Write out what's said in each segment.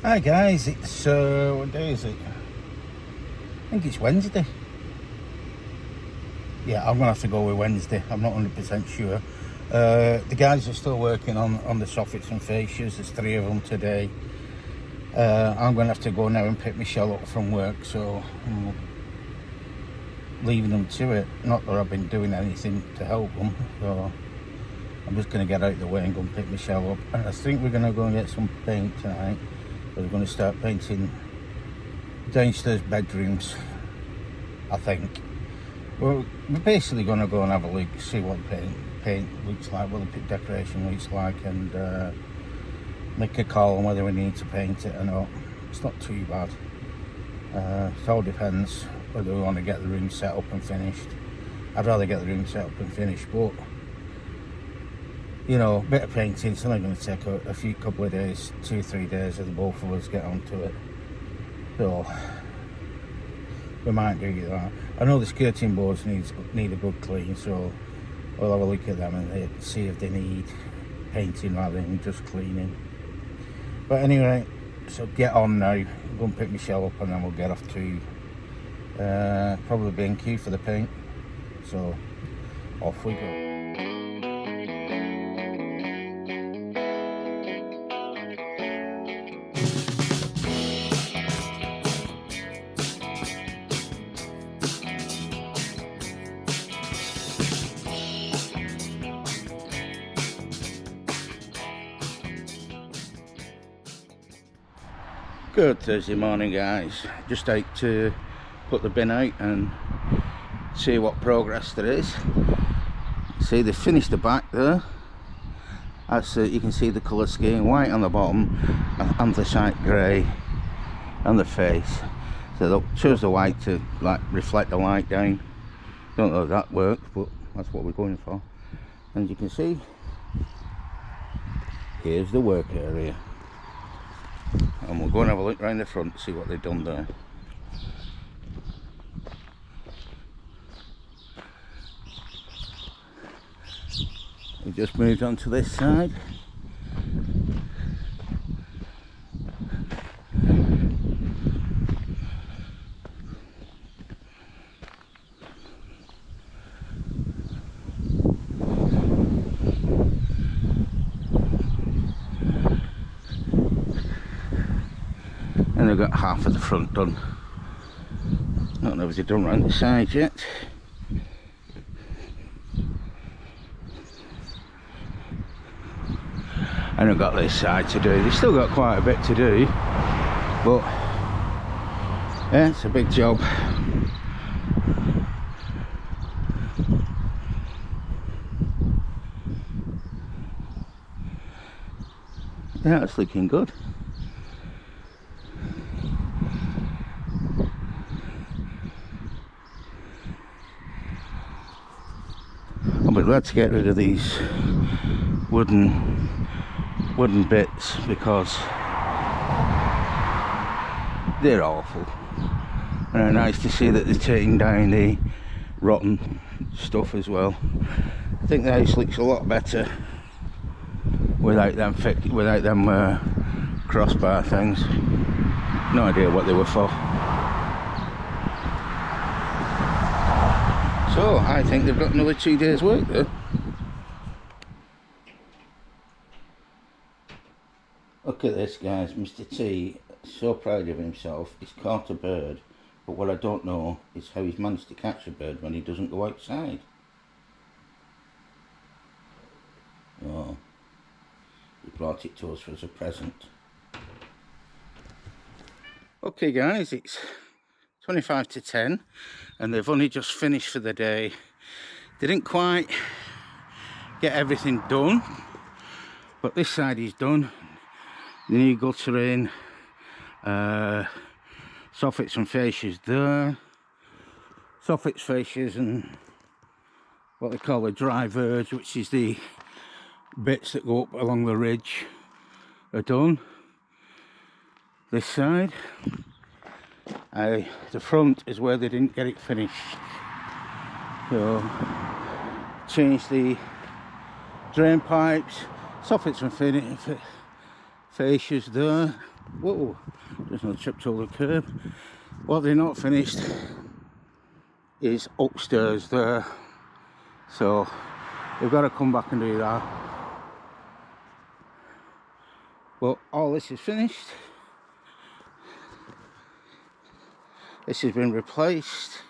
Hi guys, it's what day is it? I think it's Wednesday. Yeah, I'm gonna have to go with Wednesday. I'm not 100% sure. The guys are still working on the soffits and fascias. There's 3 of them today. I'm gonna have to go now and pick Chelle up from work, so I'm leaving them to it. Not that I've been doing anything to help them, so I'm just gonna get out of the way and go and pick Chelle up. And I think we're gonna go and get some paint tonight. We're going to start painting downstairs bedrooms, I think. We're basically going to go and have a look, see what paint looks like, what the decoration looks like, and make a call on whether we need to paint it or not. It's not too bad. It all depends whether we want to get the room set up and finished. I'd rather get the room set up and finished, but you know, a bit of painting, it's only going to take a couple of days, 2-3 days, if the both of us get onto it. So we might do that. I know the skirting boards need a good clean, so we'll have a look at them and see if they need painting rather than just cleaning. But anyway, so get on now. Go and pick Chelle up, and then we'll get off to probably B&Q for the paint. So off we go. Good Thursday morning, guys. Just out to put the bin out and see what progress there is. See, they finished the back there. That's you can see the colour scheme, white on the bottom, anthracite grey on the face. So they'll choose the white to like reflect the light down. Don't know if that works, but that's what we're going for. And you can see, here's the work area. And we'll go and have a look round the front to see what they've done there. We just moved on to this side. And they've got half of the front done. I don't know if they've done round the side yet. And I've got this side to do. They've still got quite a bit to do, but yeah, it's a big job. Yeah, it's looking good. I'll be glad to get rid of these wooden bits because they're awful, and it's nice to see that they're taking down the rotten stuff as well. I think the house looks a lot better without them crossbar things. No idea what they were for. So I think they've got another 2 days work there. Look at this, guys. Mr. T, so proud of himself. He's caught a bird, but what I don't know is how he's managed to catch a bird when he doesn't go outside. Oh, he brought it to us as a present. Okay guys, it's 25 to 10 and they've only just finished for the day. They didn't quite get everything done, but this side is done. The new gutter in, soffits and fascias there, soffits, fascias and what they call the dry verge, which is the bits that go up along the ridge, are done. This side, the front is where they didn't get it finished, so changed the drain pipes, soffits and fascias there, Whoa, just not tripped over the curb. What they're not finished is upstairs there, so we've got to come back and do that. But all this is finished. This has been replaced.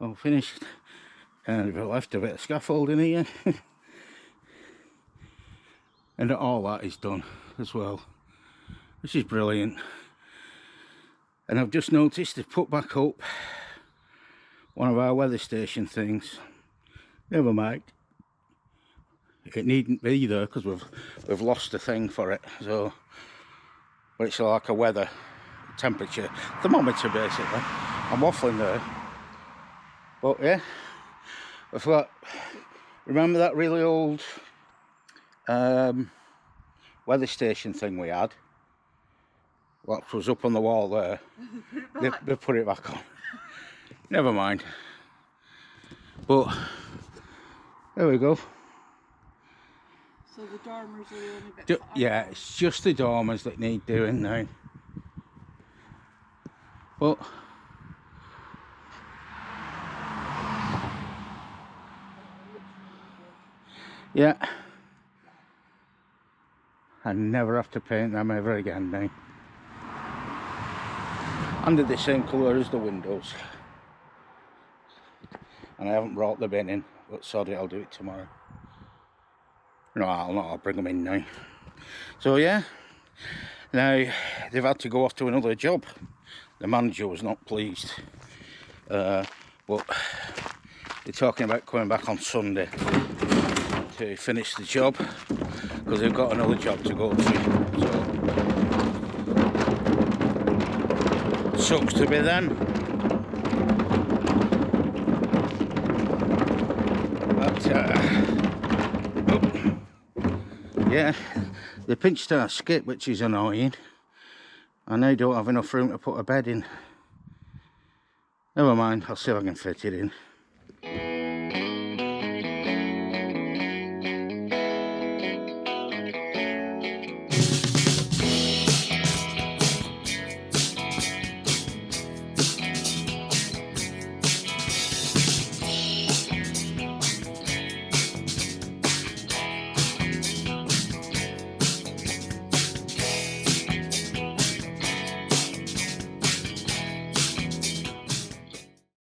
All finished, and we've left a bit of scaffolding here. And all that is done as well, which is brilliant. And I've just noticed they've put back up one of our weather station things. Never mind, it needn't be there because we've lost the thing for it. So, but it's like a weather temperature thermometer basically. I'm waffling there, but yeah, I thought, remember that really old weather station thing we had? What was up on the wall there? They put it back on. Never mind. But there we go. So the dormers are the only bit. Yeah, it's just the dormers that need doing now. But yeah, I never have to paint them ever again now. And they're the same colour as the windows. And I haven't brought the bin in, but sorry, I'll do it tomorrow. No, I'll not, I'll bring them in now. So yeah, now they've had to go off to another job. The manager was not pleased. But they're talking about coming back on Sunday to finish the job, because they've got another job to go to. So sucks to be them. But yeah, they pinched our skip, which is annoying. I now don't have enough room to put a bed in. Never mind, I'll see if I can fit it in.